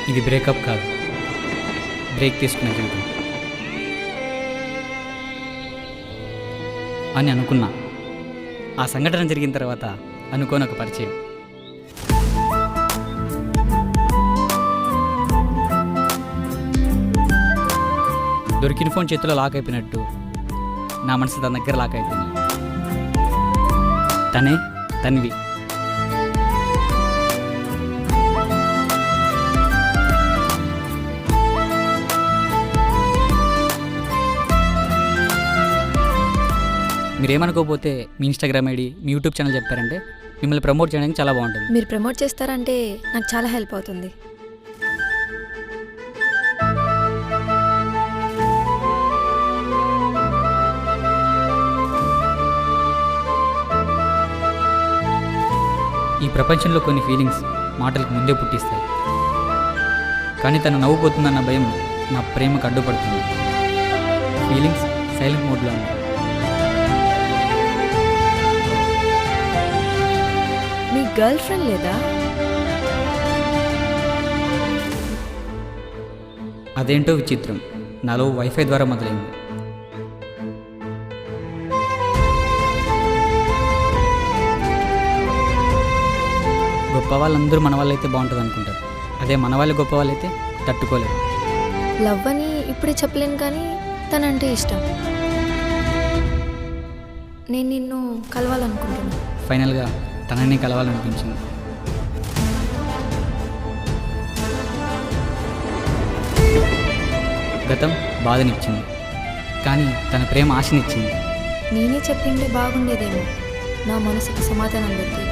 ఇది బ్రేకప్ కాదు, బ్రేక్ తీసుకునే జీవితం అని అనుకున్నా. ఆ సంఘటన జరిగిన తర్వాత అనుకోని ఒక పరిచయం. దొరికిన ఫోన్ చేతిలో లాక్ అయిపోయినట్టు నా మనసు తన దగ్గర లాక్ అయిపోయింది. తనే తన్వి. మీరేమనుకోకపోతే మీ ఇన్స్టాగ్రామ్ ఐడి, మీ యూట్యూబ్ ఛానల్ చెప్పారంటే మిమ్మల్ని ప్రమోట్ చేయడానికి చాలా బాగుంటుంది. మీరు ప్రమోట్ చేస్తారంటే నాకు చాలా హెల్ప్ అవుతుంది. ఈ ప్రపంచంలో కొన్ని ఫీలింగ్స్ మాటలకు ముందే పుట్టిస్తాయి, కానీ తను నవ్వుపోతుందన్న భయం నా ప్రేమకు అడ్డుపడుతుంది. ఫీలింగ్స్ సైలెంట్ మోడ్లో ఉన్నాయి. మీ గర్ల్ ఫ్రెండ్ లేదా? అదేంటో విచిత్రం, నాలో వైఫై ద్వారా మొదలైంది. గొప్ప వాళ్ళందరూ మన వాళ్ళైతే బాగుంటుంది అనుకుంటారు, అదే మన వాళ్ళు గొప్ప వాళ్ళైతే తట్టుకోలేరు. లవ్ అని ఇప్పుడే చెప్పలేను, కానీ తనంటే ఇష్టం. నేను నిన్ను కలవాలనుకుంటున్నాను. ఫైనల్గా తనని కలవాలనిపించింది. గతం బాధనిచ్చింది, కానీ తన ప్రేమ ఆశనిచ్చింది. నేనే చెప్పింటే బాగుండేదేమో, నా మనసుకి సమాధానం దొరికేది.